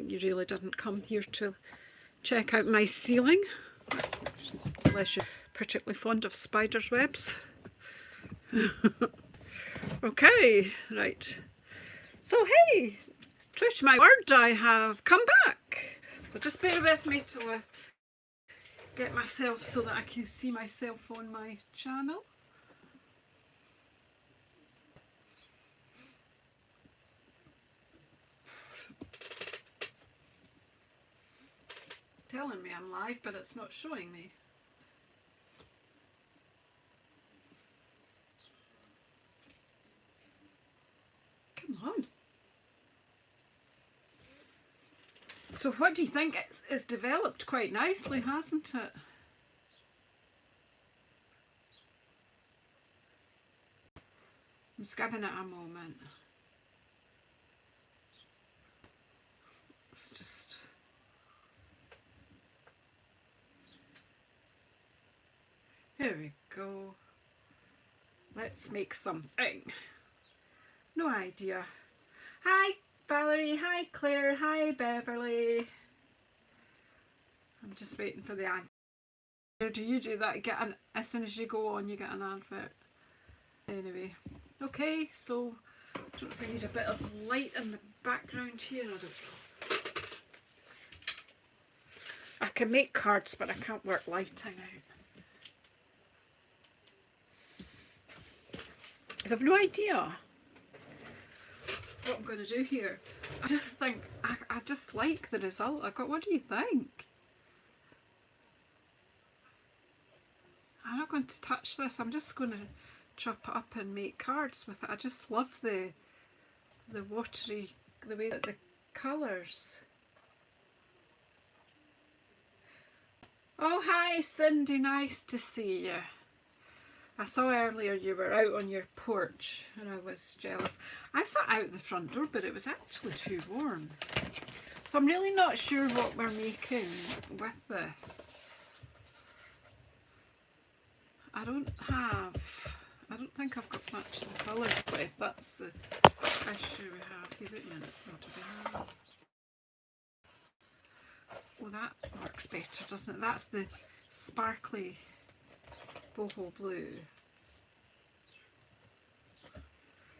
think you really didn't come here to check out my ceiling, unless you're particularly fond of spiders' webs. Okay, right. So hey, true to my word, I have come back. So just bear with me till I get myself so that I can see myself on my channel. Telling me I'm live, but it's not showing me. Come on. So what do you think? It's developed quite nicely, hasn't it? I'm just giving it a moment. It's just... There we go. Let's make something. No idea. Hi Valerie, hi Claire, hi Beverly. I'm just waiting for the advert. Do you do that? Get an, as soon as you go on, you get an advert. Anyway, okay, so I don't know if I need a bit of light in the background here. I don't know. I can make cards, but I can't work lighting out. Because I've no idea what I'm going to do here. I just think, I just like the result I got. What do you think? I'm not going to touch this. I'm just going to chop it up and make cards with it. I just love the watery, the way that the colours. Oh hi Cindy, nice to see you. I saw earlier you were out on your porch and I was jealous. I sat out the front door, but it was actually too warm. So I'm really not sure what we're making with this. I don't think I've got much of the colours left. That's the issue we have. Wait a minute. What do we have? Oh, that works better, doesn't it? That's the sparkly boho blue.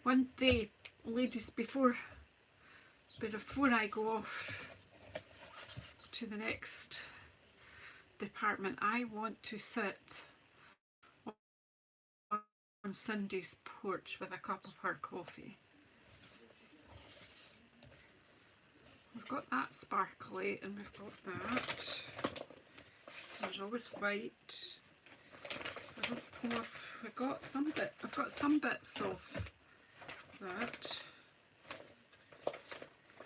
One day, ladies, before I go off to the next department, I want to sit on Cindy's porch with a cup of her coffee. We've got that sparkly and we've got that. There's always white. I don't know if I've got some bits of that.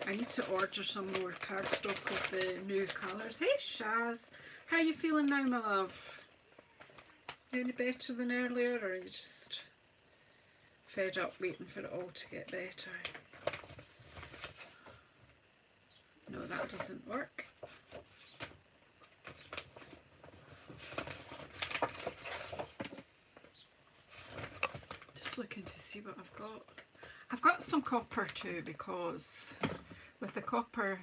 I need to order some more cardstock of the new colours. Hey Shaz, how are you feeling now, my love? Any better than earlier, or are you just fed up waiting for it all to get better? No, that doesn't work. Just looking to see what I've got. I've got some copper too, because with the copper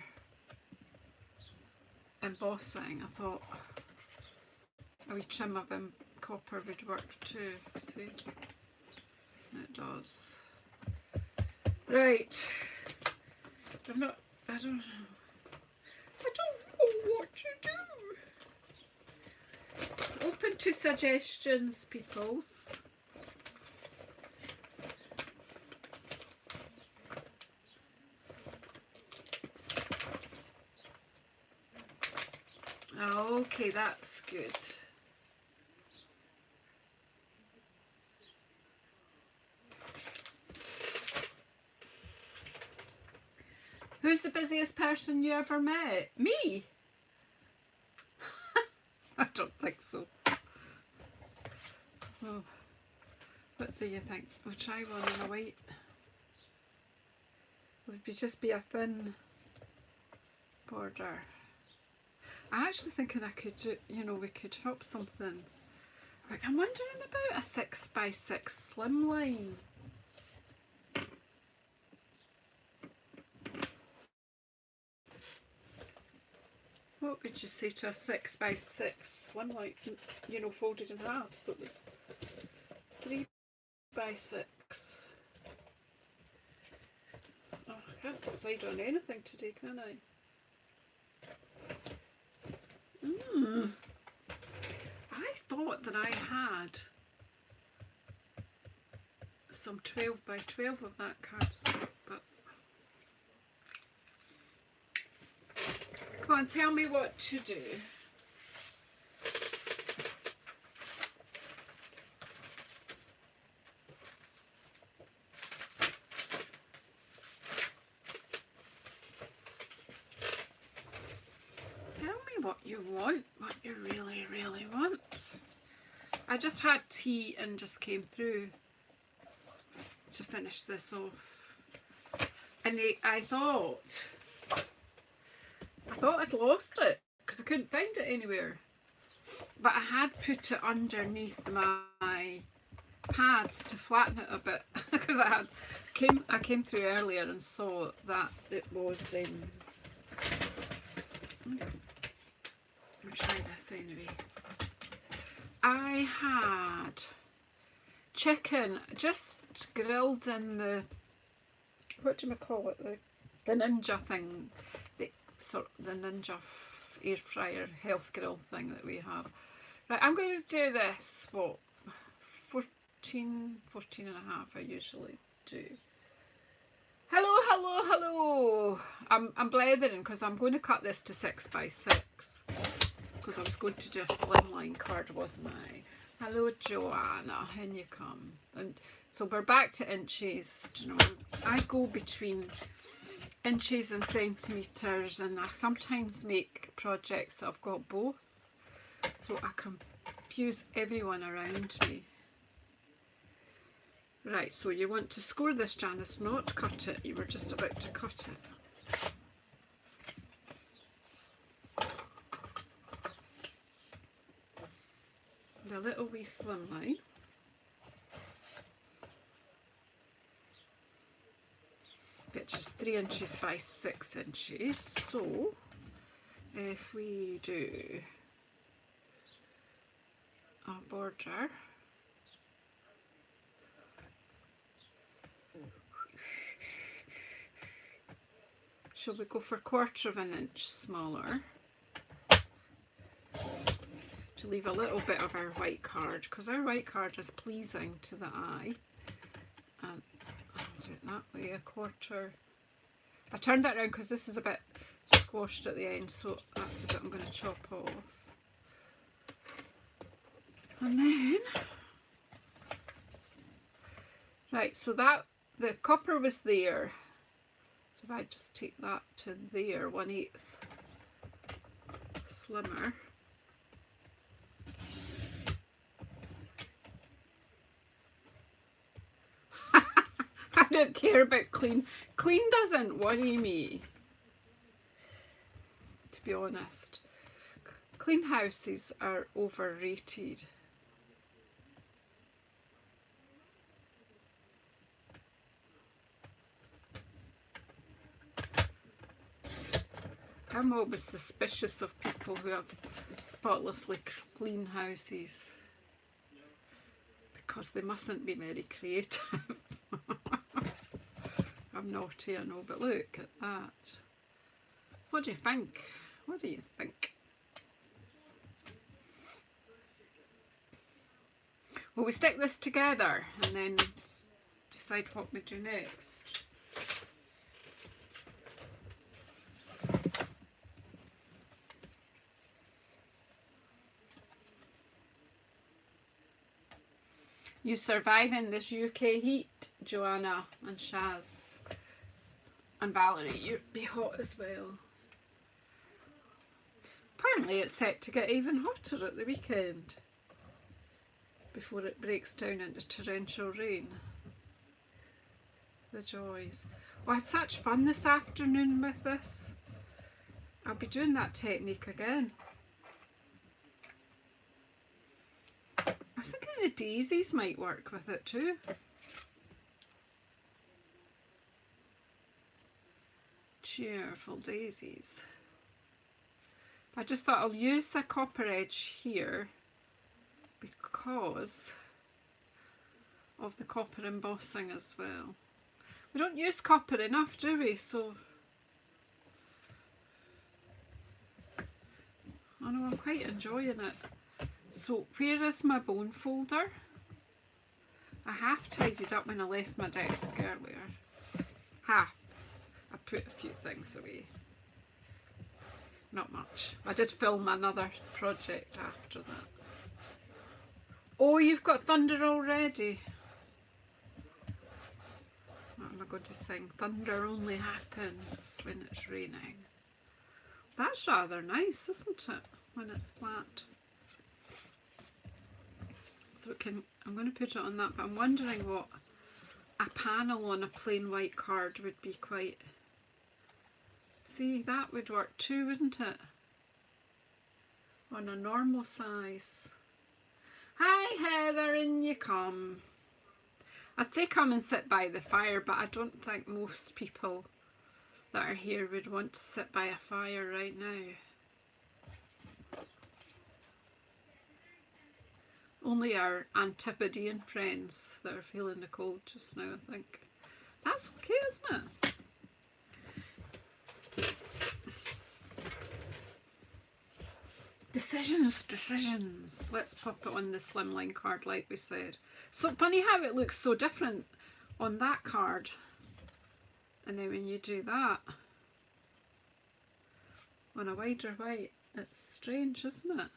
embossing, I thought a wee trim of copper would work too. See? And it does. Right. I don't know what to do. Open to suggestions, peoples. Okay, that's good. Who's the busiest person you ever met? Me? I don't think so. So, what do you think? We'll try one in a white. Would it just be a thin border? I'm actually thinking I could do, you know, we could chop something. Like, I'm wondering about a 6x6 slimline. what would you say to a 6x6 slimline, you know, folded in half? So it was 3x6. Oh, I can't decide on anything today, can I? I thought that I had some 12x12 of that cardstock, but come on, tell me what to do. Tell me what you want, what you really, really want. I just had tea and just came through to finish this off. And I thought I'd lost it because I couldn't find it anywhere. But I had put it underneath my pad to flatten it a bit because I came through earlier and saw that it was let me try this anyway. I had chicken just grilled in the, what do you call it, the Ninja thing, the Ninja air fryer health grill thing that we have. Right, I'm going to do this, what, 14 and a half I usually do. Hello, hello, hello. I'm blethering because I'm going to cut this to 6x6 because I was going to do a slimline card, wasn't I? Hello, Joanna, in you come. And so we're back to inches. You know, I go between inches and centimetres, and I sometimes make projects that I've got both, so I confuse everyone around me. Right, so you want to score this, Janice, not cut it. You were just about to cut it. And a little wee slim line. Which is 3 inches by 6 inches. So if we do a border, shall we go for 1/4 of an inch smaller to leave a little bit of our white card, because our white card is pleasing to the eye. And I'll do it that way, 1/4. I turned that around because this is a bit squashed at the end, so that's the bit I'm going to chop off. And then, right, so that the copper was there. So if I just take that to there, 1/8 slimmer. I don't care about clean. Clean doesn't worry me, to be honest. Clean houses are overrated. I'm always suspicious of people who have spotlessly clean houses because they mustn't be very creative. I'm naughty, I know, but look at that. What do you think? What do you think? Well, we stick this together and then decide what we do next. You survive in this UK heat, Joanna and Shaz and Valerie. You'd be hot as well. Apparently it's set to get even hotter at the weekend before it breaks down into torrential rain. The joys. Oh, I had such fun this afternoon with this. I'll be doing that technique again. I was thinking the daisies might work with it too. Cheerful daisies. I just thought I'll use the copper edge here because of the copper embossing as well. We don't use copper enough, do we? So I know I'm quite enjoying it. So where is my bone folder? I half tidied up when I left my desk earlier. Half. I put a few things away. Not much. I did film another project after that. Oh, you've got thunder already. What am I going to sing? Thunder only happens when it's raining. That's rather nice, isn't it? When it's flat. So it can, I'm going to put it on that, but I'm wondering what a panel on a plain white card would be quite... See, that would work too, wouldn't it? On a normal size. Hi Heather, in you come. I'd say come and sit by the fire, but I don't think most people that are here would want to sit by a fire right now. Only our Antipodean friends that are feeling the cold just now, I think. That's okay, isn't it? Decisions, decisions. Let's pop it on the slimline card like we said. So funny how it looks so different on that card. And then when you do that on a wider white, it's strange, isn't it?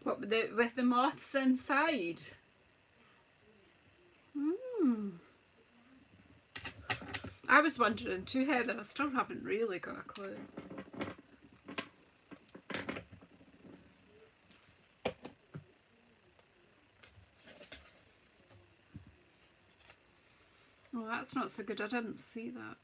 What, with the moths inside? I was wondering too, Heather. I still haven't really got a clue. Oh, that's not so good. I didn't see that.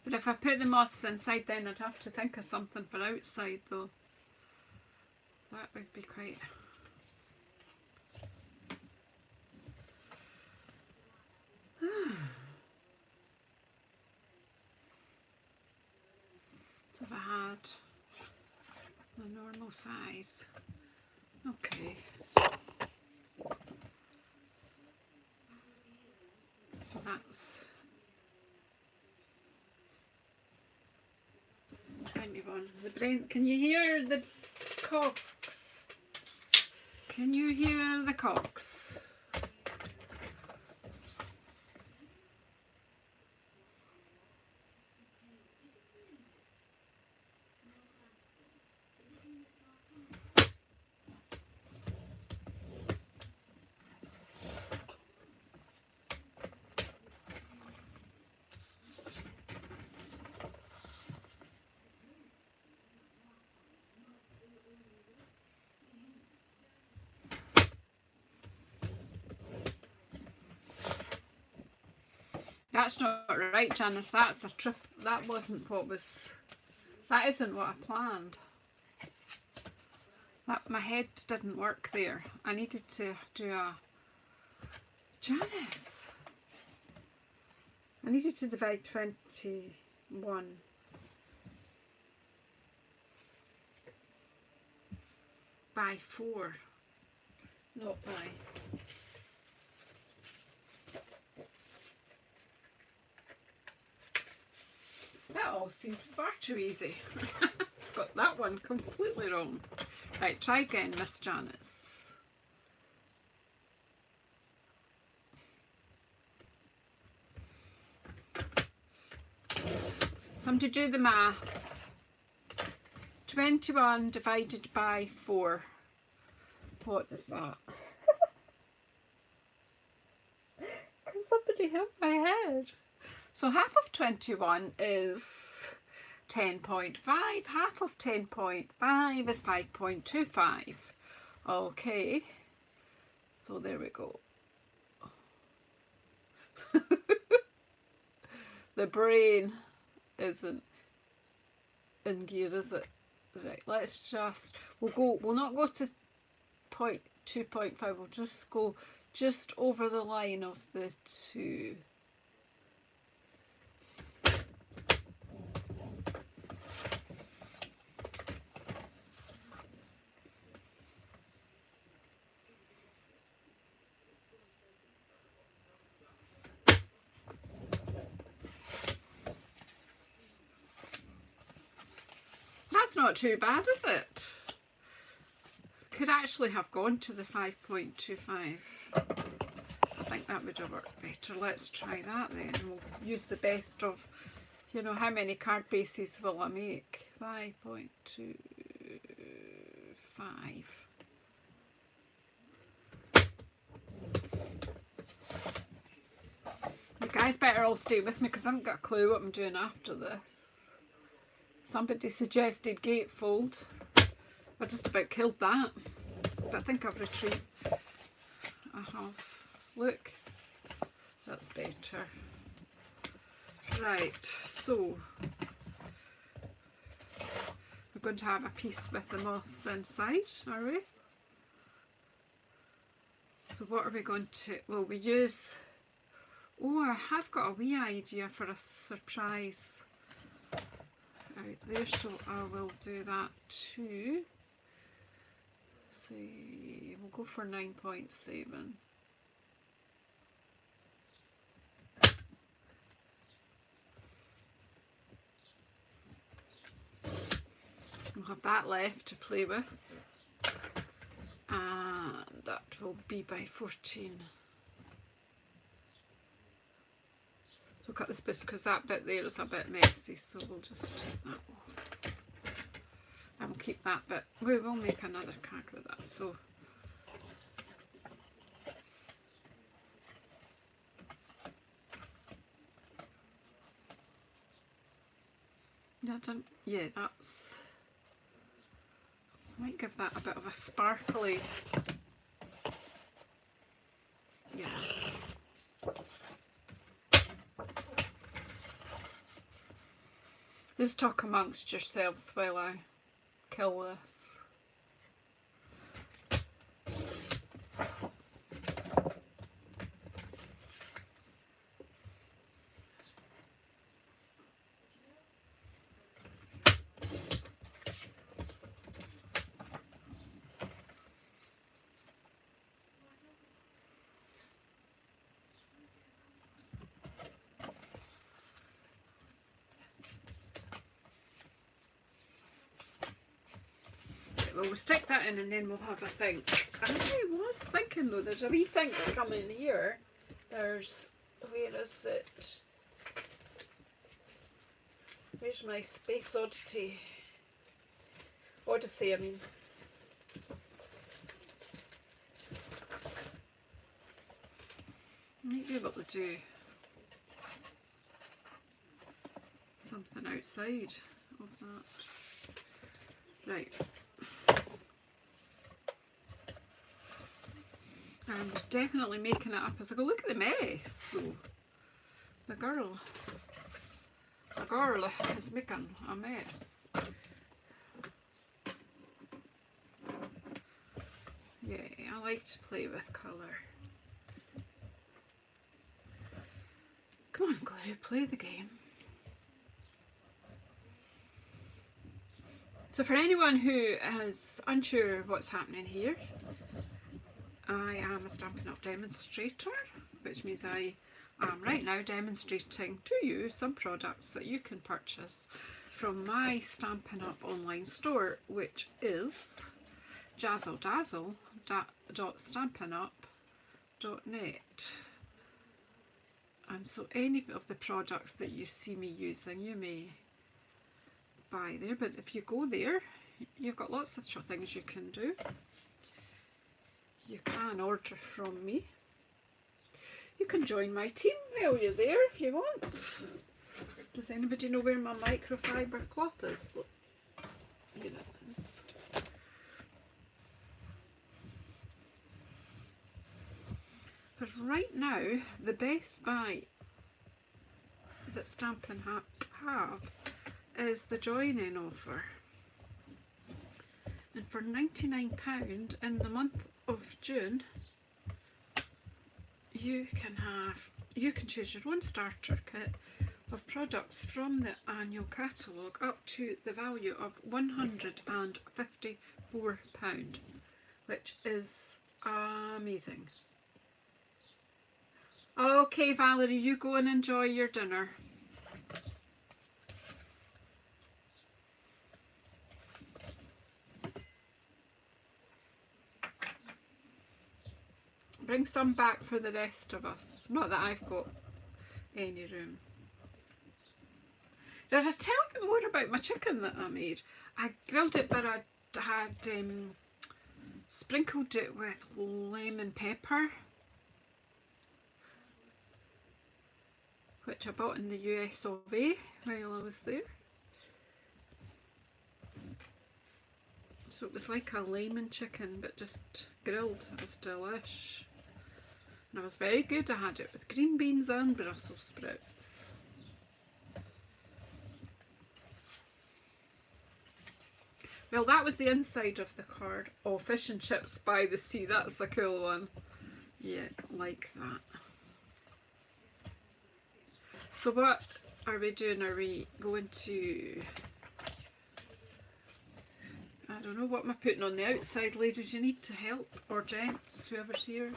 But if I put the moths inside, then I'd have to think of something for outside though. That would be quite... So if I had the normal size. Okay. So that's 21. The brain, can you hear the cocks? Can you hear the cocks? That's not right, Janice. That's a trip. That wasn't what was... That isn't what I planned. That, my head didn't work there. I needed to do a... Janice! I needed to divide 21 by 4. Not by... That all seemed far too easy. Got that one completely wrong. Right, try again, Miss Janice. Time to do the math. 21 divided by 4. What is that? Can somebody help my head? So half of 21 is 10.5. Half of 10.5 is 5.25. Okay. So there we go. The brain isn't in gear, is it? Right, let's just, we'll not go to 2.5, we'll just go just over the line of the 2. That's not too bad, is it? Could actually have gone to the 5.25. I think that would have worked better. Let's try that then. We'll use the best of, you know, how many card bases will I make? 5.25. You guys better all stay with me because I haven't got a clue what I'm doing after this. Somebody suggested gatefold. I just about killed that. But I think I've retrieved. I have. Look. That's better. Right, so we're going to have a piece with the moths inside, are we? So what are we going to, well, we use, oh, I have got a wee idea for a surprise out there, so I will do that too. So we'll go for 9.7. We'll have that left to play with, and that will be by 14. So cut this bit because that bit there is a bit messy, so we'll just take that off. And we'll keep that bit. We will make another card with that. So yeah, that's, I might give that a bit of a sparkly, yeah. Just talk amongst yourselves while I kill this. Well, we'll stick that in and then we'll have a think. I was thinking though, there's a wee thing coming here. There's, where is it? Where's my Space Oddity? Odyssey, I mean. I might be able to do something outside of that. Right. I'm definitely making it up as I go. Look at the mess though. The girl is making a mess. Yeah, I like to play with colour. Come on, Glue, play the game. So for anyone who is unsure what's happening here, I am a Stampin' Up! Demonstrator, which means I am right now demonstrating to you some products that you can purchase from my Stampin' Up! Online store, which is JazzleDazzle.stampinup.net. And so any of the products that you see me using, you may buy there, but if you go there, you've got lots of things you can do. You can order from me. You can join my team while you're there if you want. Does anybody know where my microfiber cloth is? Look, here it is. Because right now, the best buy that Stampin' have is the join-in offer. And for £99 in the month of June, you can choose your own starter kit of products from the annual catalogue up to the value of £154, which is amazing. Okay, Valerie, you go and enjoy your dinner. Bring some back for the rest of us. Not that I've got any room. Did I tell you more about my chicken that I made? I grilled it, but I had sprinkled it with lemon pepper, which I bought in the US of A while I was there. So it was like a lemon chicken, but just grilled. It was delish. And it was very good. I had it with green beans and Brussels sprouts. Well, that was the inside of the card. Oh, fish and chips by the sea. That's a cool one. Yeah, like that. So what are we doing? Are we going to... I don't know what am I putting on the outside, ladies. You need to help, or gents, whoever's here.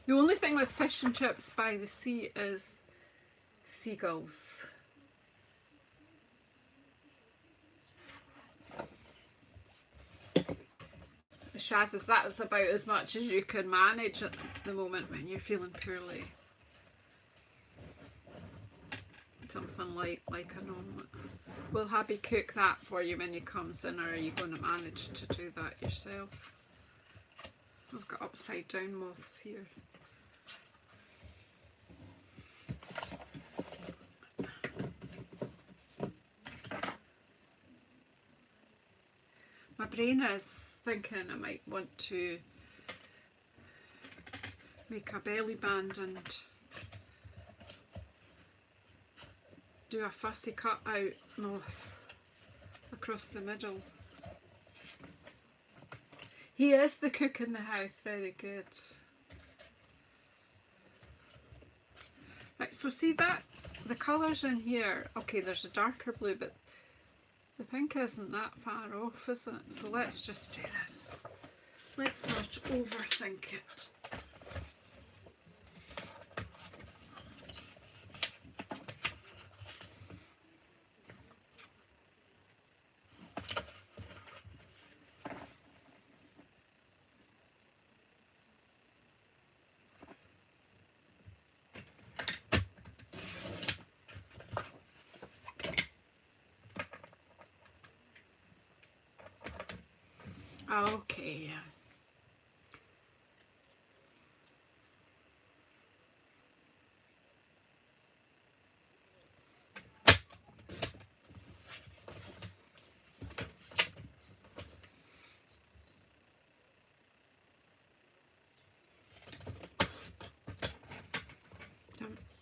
The only thing with fish and chips by the sea is seagulls. Shaz, is that is about as much as you can manage at the moment when you're feeling poorly? Something like an omelette. Will Happy cook that for you when he comes in, or are you going to manage to do that yourself? I've got upside down moths here. My brain is thinking I might want to make a belly band and do a fussy cut out moth across the middle. He is the cook in the house, very good. Right, so see that, the colours in here, okay, there's a darker blue, but the pink isn't that far off, is it? So let's just do this. Let's not overthink it. Okay.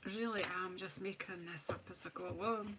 Really am just making this up as I go along.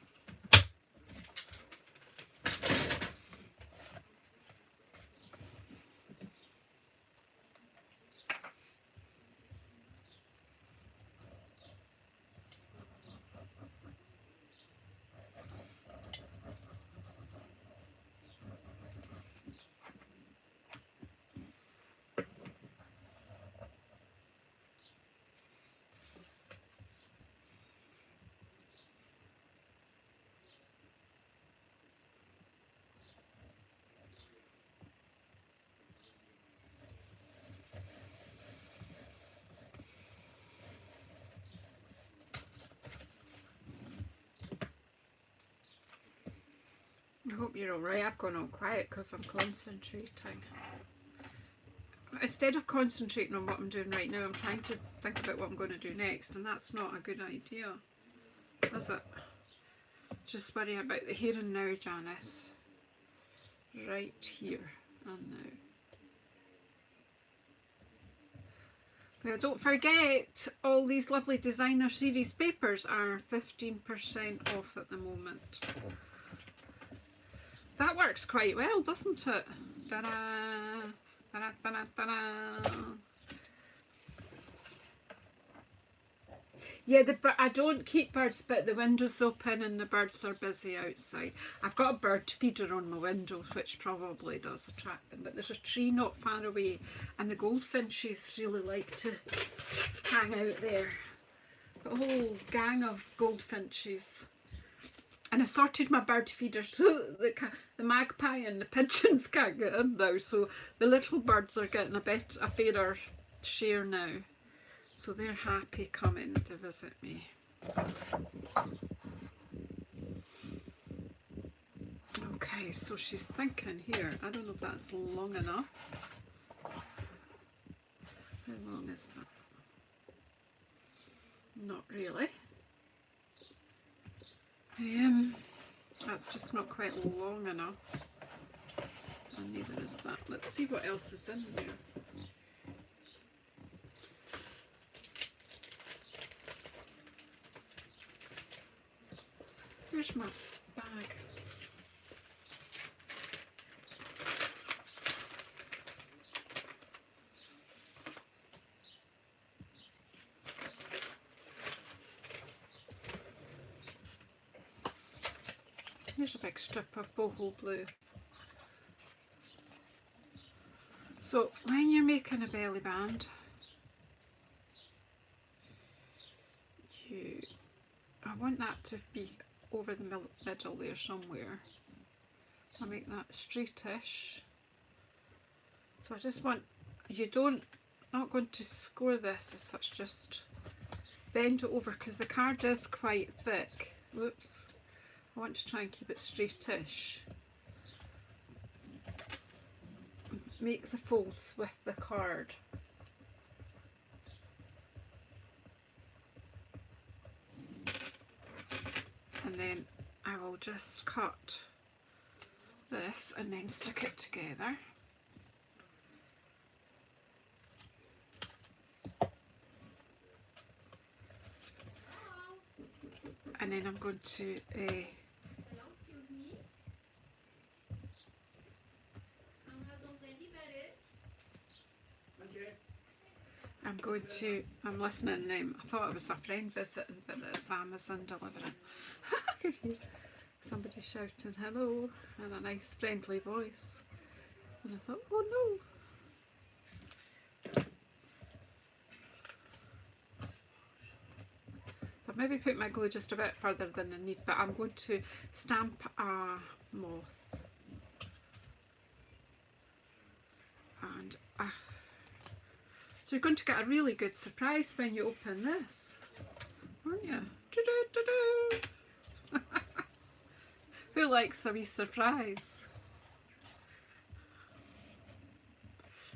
I hope you're alright. I've gone all quiet because I'm concentrating. Instead of concentrating on what I'm doing right now, I'm trying to think about what I'm going to do next, and that's not a good idea, is it? Just worry about the here and now, Janice. Right here and now. Now don't forget, all these lovely designer series papers are 15% off at the moment. That works quite well, doesn't it? Ta-da! Ta-da, ta-da, ta-da. Yeah, I don't keep birds, but the window's open and the birds are busy outside. I've got a bird feeder on my window, which probably does attract them, but there's a tree not far away and the goldfinches really like to hang out there. A whole gang of goldfinches. And I sorted my bird feeder so the magpie and the pigeons can't get in now, so the little birds are getting a fairer share now. So they're happy coming to visit me. Okay, so she's thinking here. I don't know if that's long enough. How long is that? Not really. That's just not quite long enough. And neither is that. Let's see what else is in there. Where's my bag? Here's a big strip of boho blue. So when you're making a belly band, I want that to be over the middle there somewhere. I make that straightish. So I just want, not going to score this as such, just bend it over because the card is quite thick. Whoops. I want to try and keep it straightish. Make the folds with the card. And then I will just cut this and then stick it together. And then I'm going to I'm listening. I thought it was a friend visiting, but it's Amazon delivering. I could hear somebody shouting hello in a nice friendly voice. And I thought, oh no. I've maybe put my glue just a bit further than I need, but I'm going to stamp a moth. And so you're going to get a really good surprise when you open this, aren't you? Who likes a wee surprise?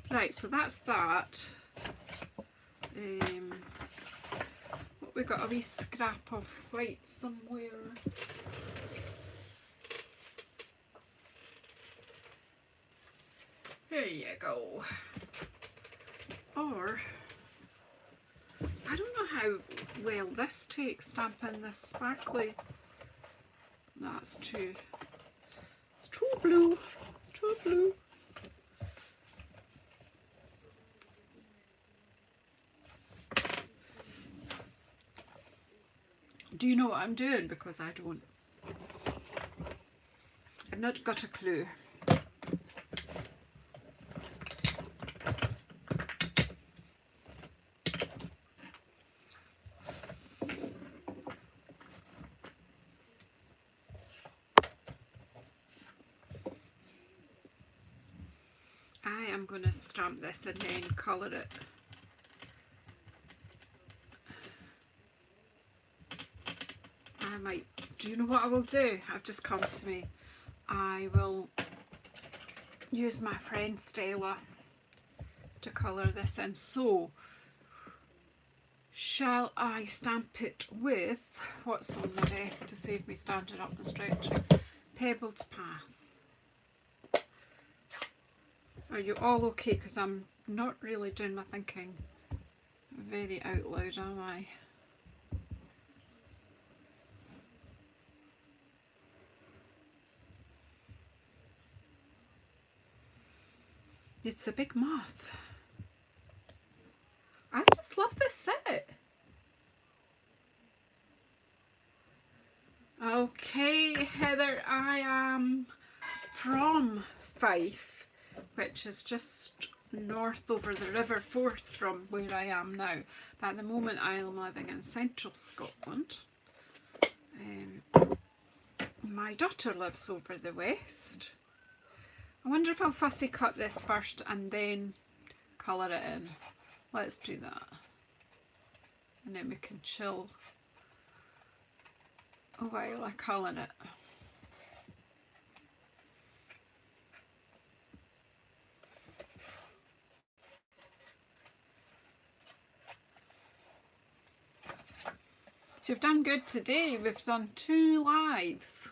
Right, so that's that. We got a wee scrap of white somewhere. There you go. Or, I don't know how well this takes, stamping this sparkly. That's too, it's too blue, too blue. Do you know what I'm doing? Because I don't. I've not got a clue. I'm going to stamp this and then colour it. Do you know what I will do? I've just come to me. I will use my friend Stella to colour this in. So, shall I stamp it with what's on the desk to save me standing up and stretching? Pebbled Path. Are you all okay? Because I'm not really doing my thinking very out loud, am I? It's a big moth. I just love this set. Okay, Heather, I am from Fife, which is just north over the River Forth from where I am now. But at the moment I am living in central Scotland. My daughter lives over the west. I wonder if I'll fussy cut this first and then colour it in. Let's do that. And then we can chill while I colour it. So you've done good today. We've done 2 lives.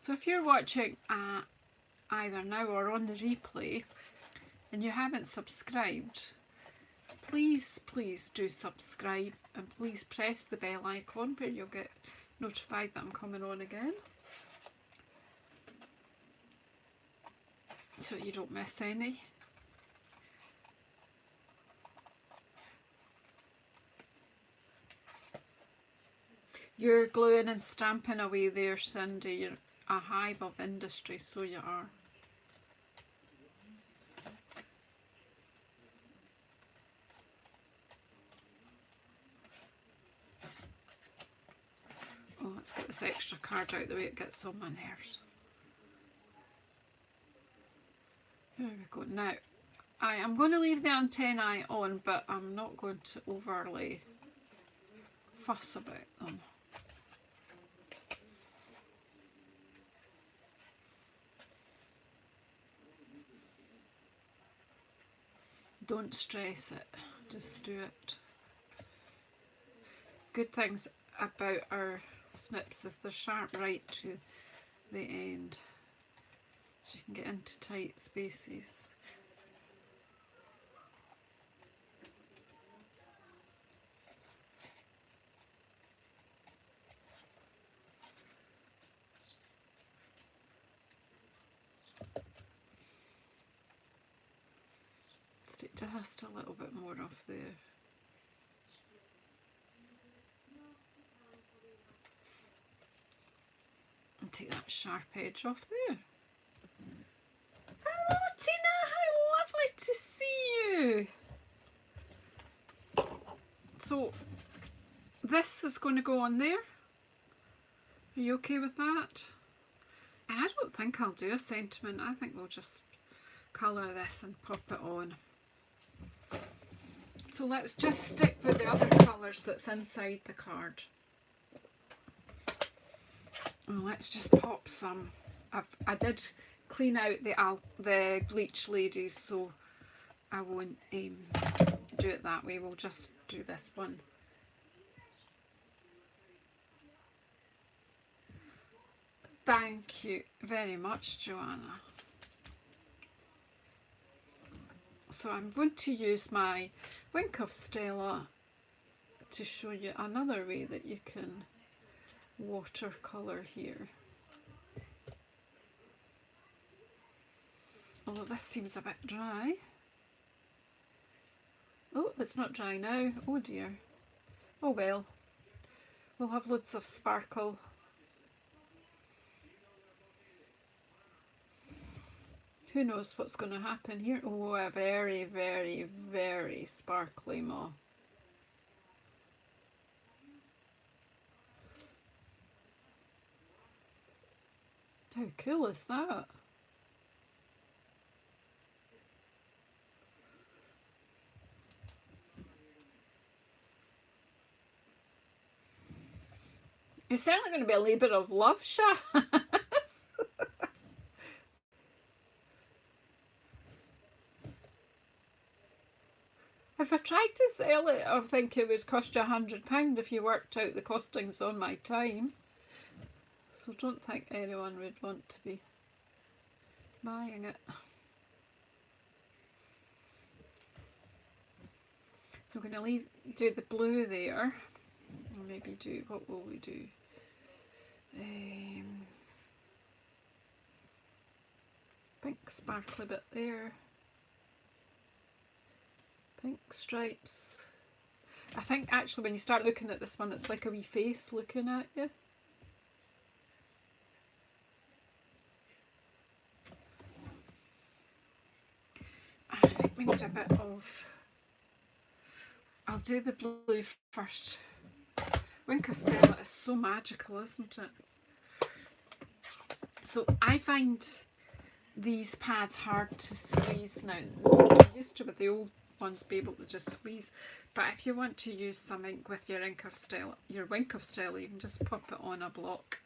So if you're watching either now or on the replay and you haven't subscribed, please do subscribe, and please press the bell icon where you'll get notified that I'm coming on again, so you don't miss any. You're gluing and stamping away there, Cindy. You're a hive of industry, so you are. Oh, let's get this extra card out the way, it gets on my nerves. Here we go. Now, I am going to leave the antennae on, but I'm not going to overly fuss about them. Don't stress it, just do it. Good things about our snips is they're sharp right to the end, so you can get into tight spaces. Just a little bit more off there. And take that sharp edge off there. Hello Tina, how lovely to see you. So this is going to go on there. Are you okay with that? And I don't think I'll do a sentiment. I think we'll just colour this and pop it on. So let's just stick with the other colours that's inside the card. And let's just pop some. I did clean out the bleach ladies, so I won't do it that way. We'll just do this one. Thank you very much, Joanna. So I'm going to use my Wink of Stella to show you another way that you can watercolour here. Although this seems a bit dry. Oh, it's not dry now. Oh dear. Oh well. We'll have loads of sparkle. Who knows what's going to happen here? Oh, a very, very, very sparkly moth. How cool is that? It's certainly going to be a labour of love, Shaz. If I tried to sell it, I think it would cost you £100 if you worked out the costings on my time. So I don't think anyone would want to be buying it. So we're going to do the blue there. Or maybe do, what will we do? Pink sparkly bit there. Pink stripes. I think actually when you start looking at this one, it's like a wee face looking at you. I think we need a bit of, I'll do the blue first. Wink of Stella is so magical, isn't it? So I find these pads hard to squeeze now. I'm used to with the old ones be able to just squeeze, but if you want to use some ink with your Wink of Stella, you can just pop it on a block.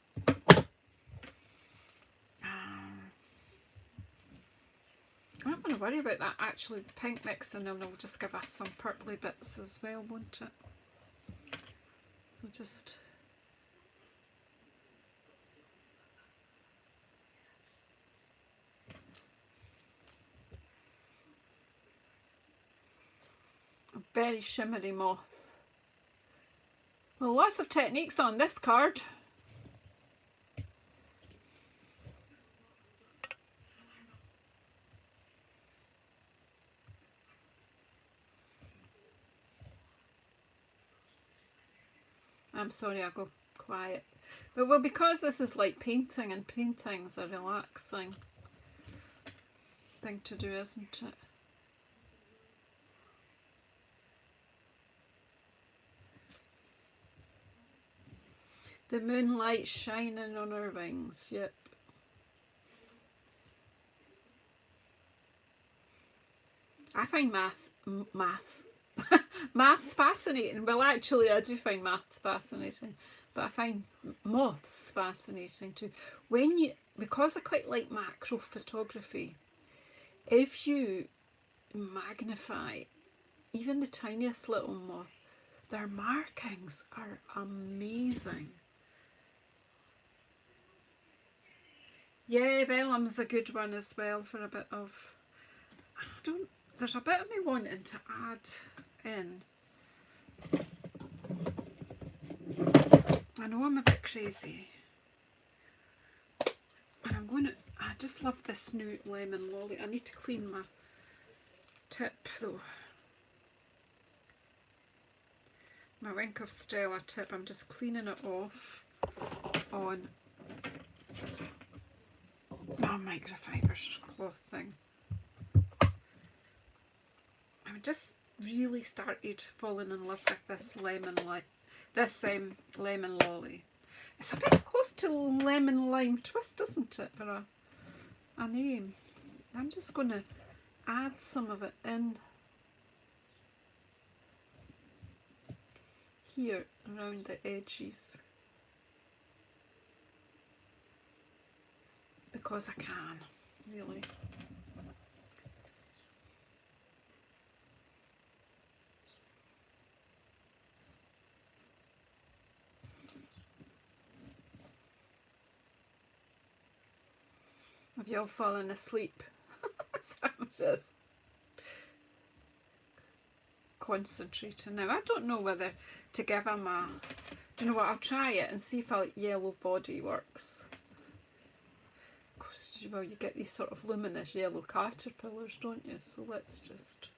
I'm not going to worry about that actually, the pink mixing, and it'll just give us some purpley bits as well, won't it? So just a very shimmery moth. Well, lots of techniques on this card. I'm sorry, I'll go quiet. But well, because this is like painting, and painting's a relaxing thing to do, isn't it? The moonlight shining on her wings, yep. I find maths fascinating. Well, actually, I do find maths fascinating, but I find moths fascinating too. Because I quite like macro photography, if you magnify even the tiniest little moth, their markings are amazing. Yeah, vellum's a good one as well for a bit of, there's a bit of me wanting to add in. I know I'm a bit crazy. And I just love this new lemon lolly. I need to clean my tip though. My Wink of Stella tip, I'm just cleaning it off on my microfiber cloth thing. I just really started falling in love with this lemon lolly. It's a bit close to lemon lime twist, isn't it, for a name? I'm just going to add some of it in here around the edges because I can, really. Have you all fallen asleep? So I'm just concentrating now. I don't know whether to give them a, do you know what, I'll try it and see if a yellow body works. Because, well, you get these sort of luminous yellow caterpillars, don't you? So let's just...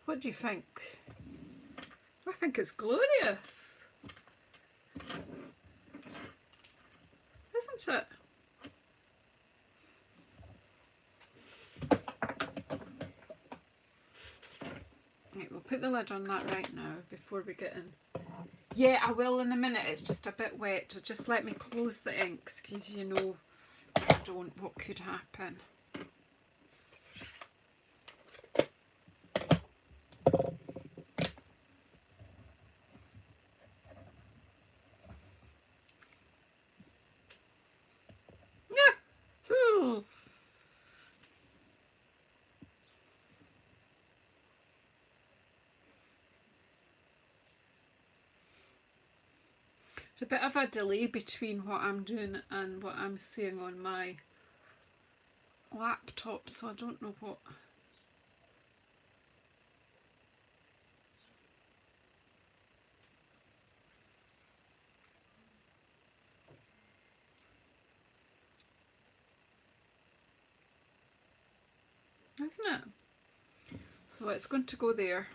What do you think? I think it's glorious. Isn't it? Right, we'll put the lid on that right now before we get in. Yeah, I will in a minute. It's just a bit wet, so just let me close the inks because you know if I don't, what could happen. There's a bit of a delay between what I'm doing and what I'm seeing on my laptop, so I don't know what. Isn't it? So it's going to go there.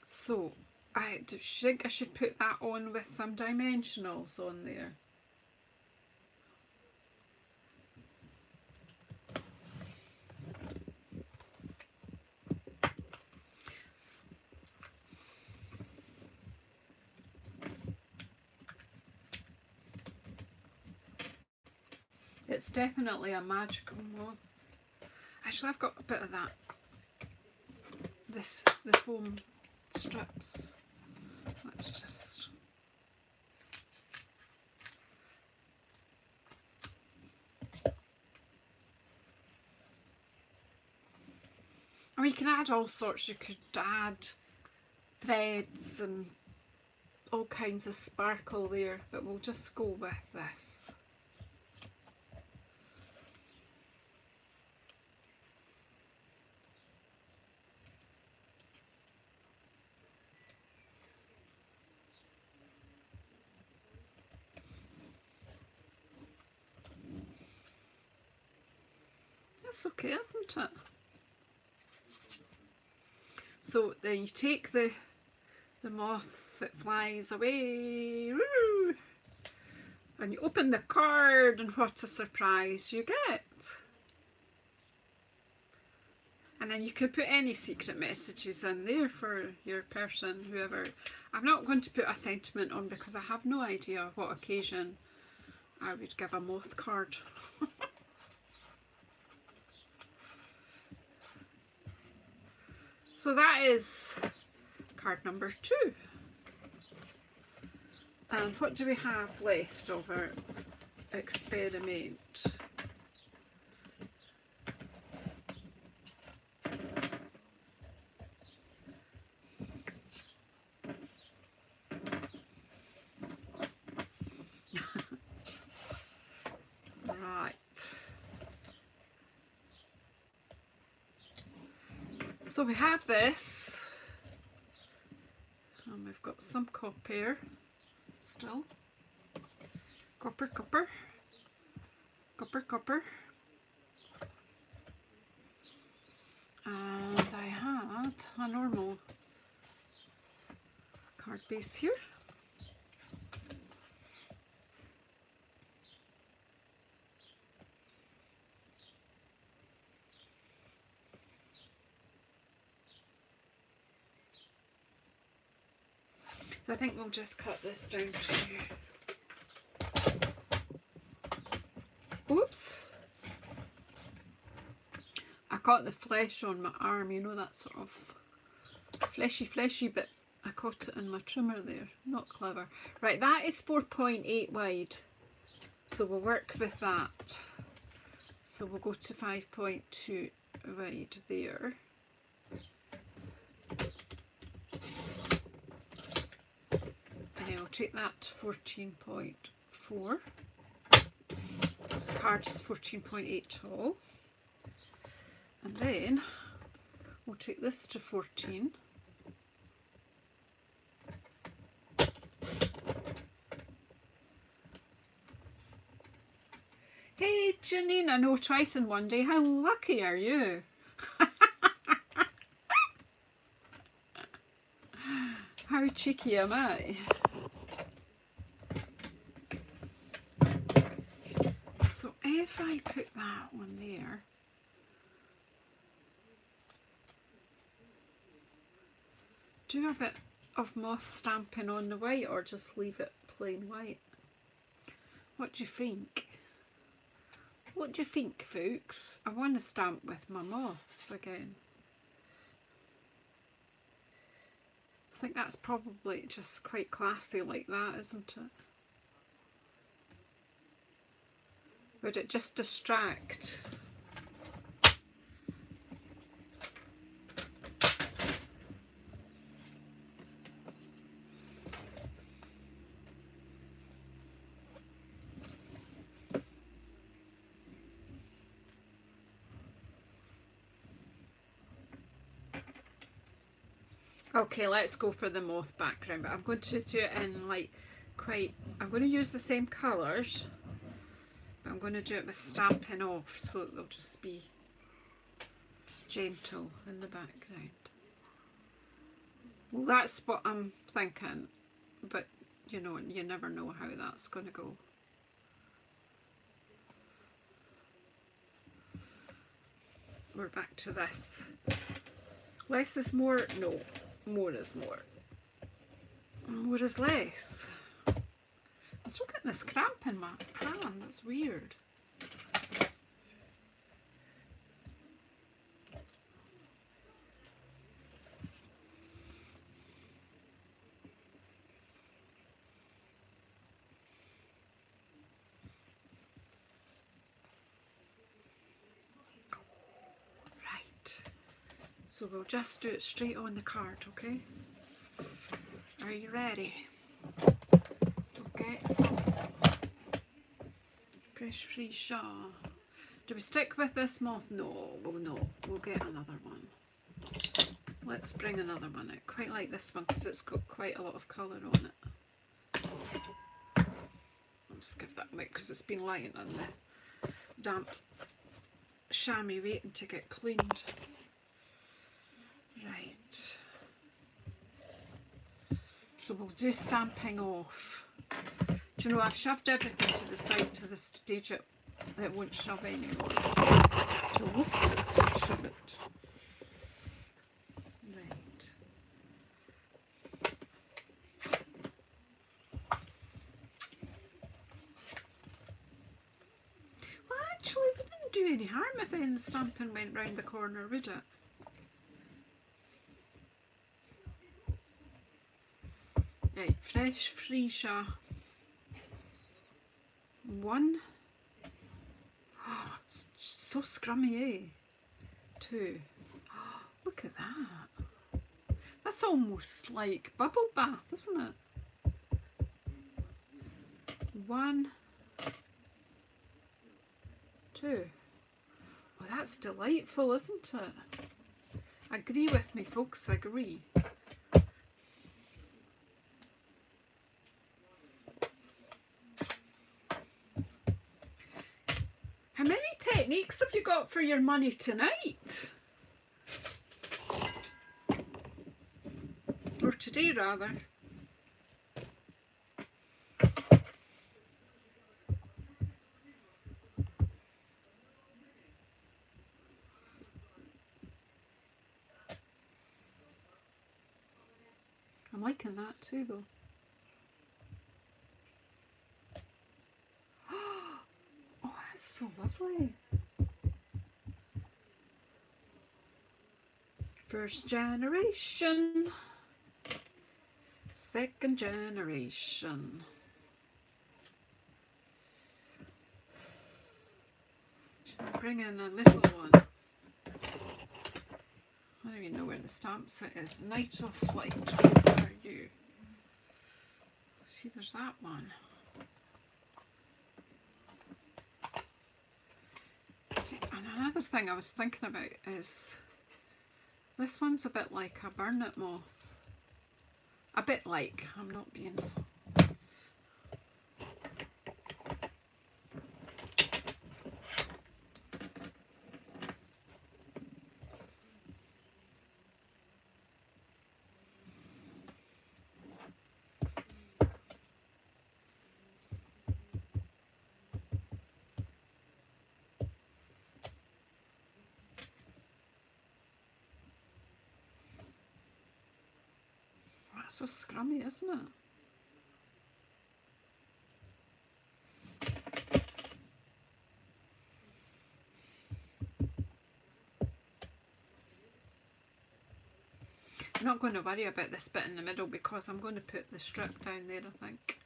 So I think I should put that on with some dimensionals on there. It's definitely a magical moth. Actually, I've got a bit of that. The foam strips. Let's just. I mean, you can add all sorts. You could add threads and all kinds of sparkle there, but we'll just go with this. That's okay, isn't it? So then you take the moth that flies away, woo, and you open the card, and what a surprise you get. And then you can put any secret messages in there for your person, whoever. I'm not going to put a sentiment on because I have no idea what occasion I would give a moth card. So that is card number 2. And what do we have left of our experiment? Right. So we have this, and we've got some copper still. Copper, copper, copper, copper. And I had a normal card base here. So I think we'll just cut this down to, oops, I got the flesh on my arm, you know, that sort of fleshy bit. I caught it in my trimmer there, not clever. Right, that is 4.8 wide, so we'll work with that. So we'll go to 5.2 wide there. And then we'll take that to 14.4. This card is 14.8 tall. And then we'll take this to 14. Hey Janine, I know twice in one day. How lucky are you? How cheeky am I? So if I put that one there, do a bit of moth stamping on the white or just leave it plain white? What do you think? What do you think, folks? I want to stamp with my moths again. I think that's probably just quite classy like that, isn't it? Would it just distract? Okay, let's go for the moth background, but I'm going to do it in like I'm going to use the same colours, but I'm going to do it with Stampin' Off, so they'll just be gentle in the background. Well, that's what I'm thinking, but you know, you never know how that's going to go. We're back to this. Less is more? No, more is more. More is less. I'm still getting this cramp in my hand, that's weird. So we'll just do it straight on the card, okay? Are you ready? Okay, so fresh freesia. Do we stick with this moth? No, we'll not. We'll get another one. Let's bring another one out. Quite like this one because it's got quite a lot of colour on it. I'll just give that away because it's been lying on the damp chamois waiting to get cleaned. Right, so we'll do Stamping Off. Do you know, I've shoved everything to the side to the stage it won't shove anymore. So shove it. Right. Well, actually, we didn't do any harm if any stamping went round the corner, would it? Right, fresh freesia. 1. Oh, it's so scrummy, eh? 2. Oh, look at that. That's almost like bubble bath, isn't it? 1, 2. Oh, that's delightful, isn't it? Agree with me, folks, agree. How many techniques have you got for your money tonight? Or today, rather. I'm liking that too, though. Oh, that's so lovely. First generation, second generation. Should I bring in a little one? I don't even know where the stamp set is. Night of Flight, where are you? See, there's that one. See, and another thing I was thinking about is this one's a bit like a burnet moth. A bit like, I'm not being so. That's so scrummy, isn't it? I'm not going to worry about this bit in the middle because I'm going to put the strip down there, I think.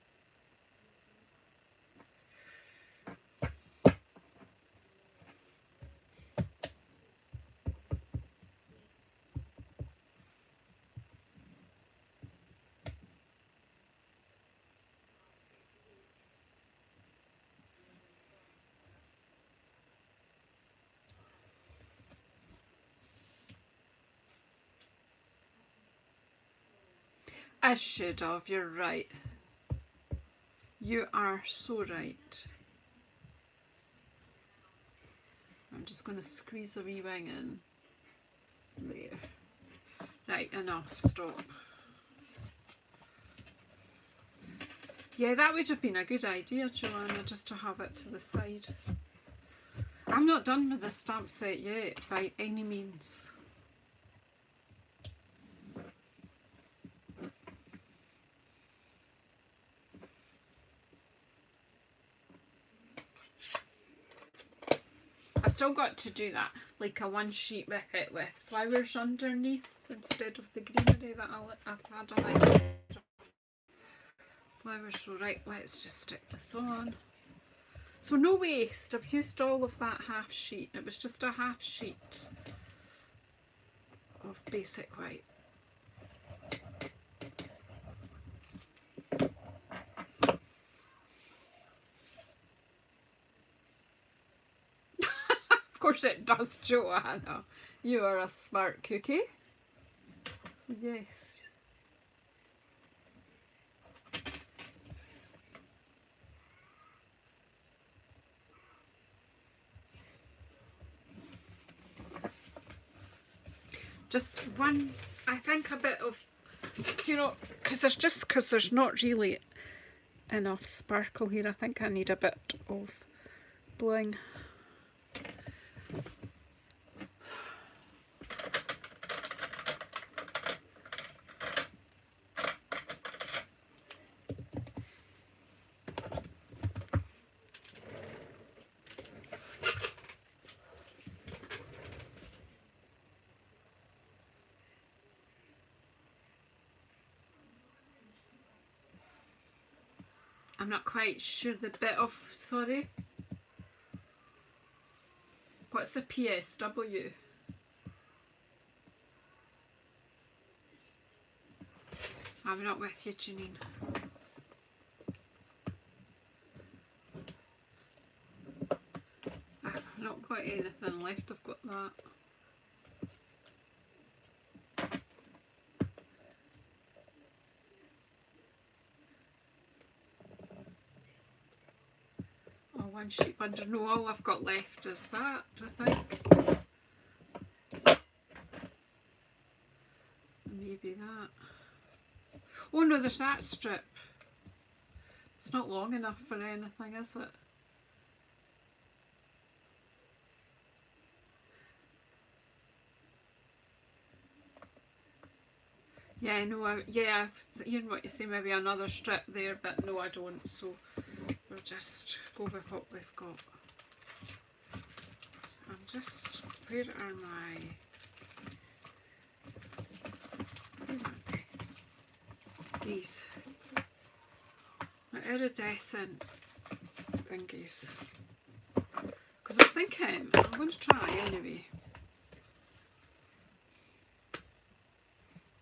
I should have, you're right. You are so right. I'm just going to squeeze a wee wing in. There. Right, enough, stop. Yeah, that would have been a good idea, Joanna, just to have it to the side. I'm not done with the stamp set yet, by any means. I've still got to do that, like a one sheet with it with flowers underneath instead of the greenery that I've had on it. Flowers, so right, let's just stick this on. So no waste, I've used all of that half sheet. It was just a half sheet of basic white. Of course it does, Joanna. You are a smart cookie. So yes. Just one, I think a bit of, do you know, because there's not really enough sparkle here. I think I need a bit of bling. I'm not quite sure the bit of, sorry. What's the PSW? I'm not with you, Janine. I've not got anything left, I've got that. Oh, one sheet bundle. No, all I've got left is that, I think. Maybe that. Oh no, there's that strip. It's not long enough for anything, is it? Yeah, no, yeah, you know what you say, maybe another strip there, but no, I don't, so we'll just go with what we've got. I'm just, where are my, these, my iridescent thingies, because I was thinking, I'm going to try anyway.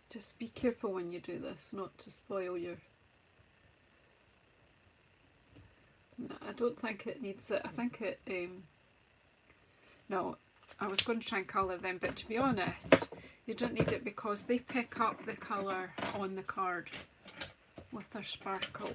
Just be careful when you do this, not to spoil your... No, I don't think it needs it. I think it... No, I was going to try and colour them, but to be honest, you don't need it because they pick up the colour on the card with their sparkle.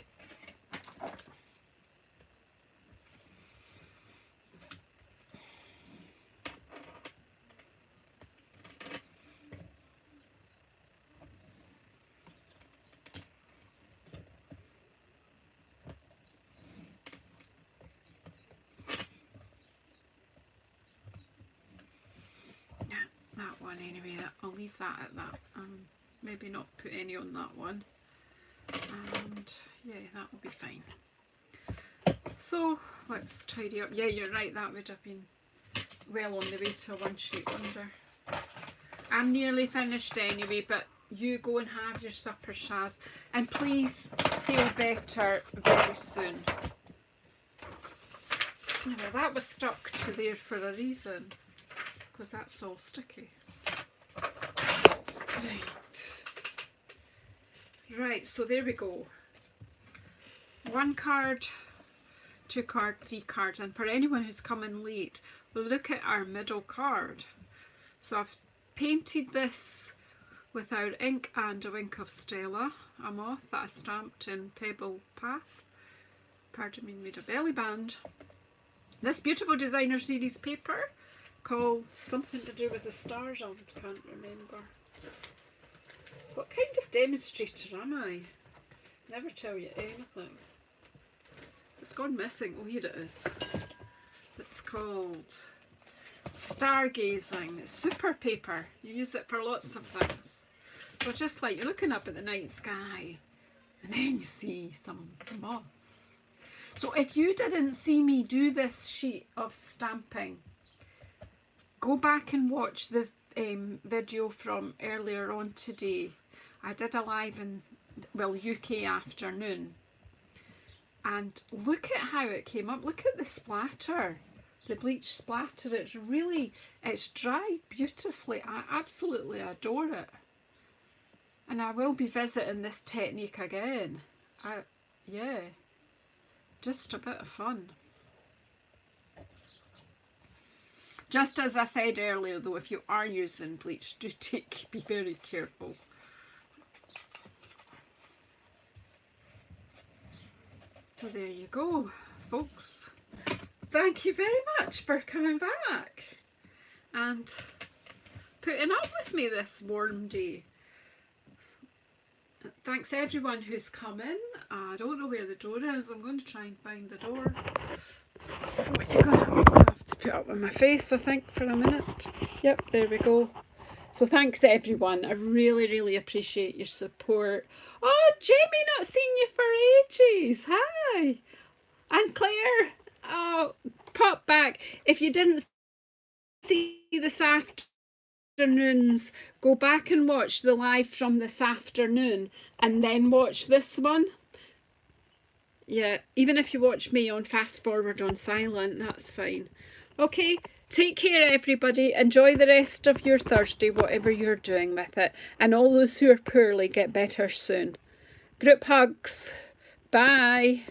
Anyway, I'll leave that at that. Maybe not put any on that one, and yeah, that will be fine. So let's tidy up. Yeah, you're right, that would have been well on the way to a one sheet wonder. I'm nearly finished anyway, but you go and have your supper, Shaz, and please feel better very soon. Now that was stuck to there for a reason, because that's all sticky. Right, so there we go. One card, two card, three cards, and for anyone who's coming late, we'll look at our middle card. So I've painted this without ink and a wink of Stella, a moth that I stamped in Pebble Path. Pardon me, made a belly band. This beautiful designer series paper called something to do with the stars, I can't remember. What kind of demonstrator am I? Never tell you anything. It's gone missing. Oh, here it is. It's called Stargazing. It's super paper. You use it for lots of things. So just like you're looking up at the night sky and then you see some moths. So if you didn't see me do this sheet of stamping, go back and watch the video from earlier on today. I did a live in, well, UK afternoon. And look at how it came up. Look at the splatter, the bleach splatter. It's dried beautifully. I absolutely adore it. And I will be visiting this technique again. Yeah, just a bit of fun. Just as I said earlier though, if you are using bleach, be very careful. So there you go, folks. Thank you very much for coming back and putting up with me this warm day. Thanks everyone who's come in. I don't know where the door is. I'm going to try and find the door. So you're going to have to put up with my face, I think, for a minute. Yep, there we go. So thanks everyone. I really, really appreciate your support. Oh, Jamie, not seen you for ages. Hi. And Claire, oh, pop back. If you didn't see this afternoon's, go back and watch the live from this afternoon and then watch this one. Yeah, even if you watch me on fast forward on silent, that's fine. Okay, take care everybody. Enjoy the rest of your Thursday, whatever you're doing with it. And all those who are poorly, get better soon. Group hugs. Bye.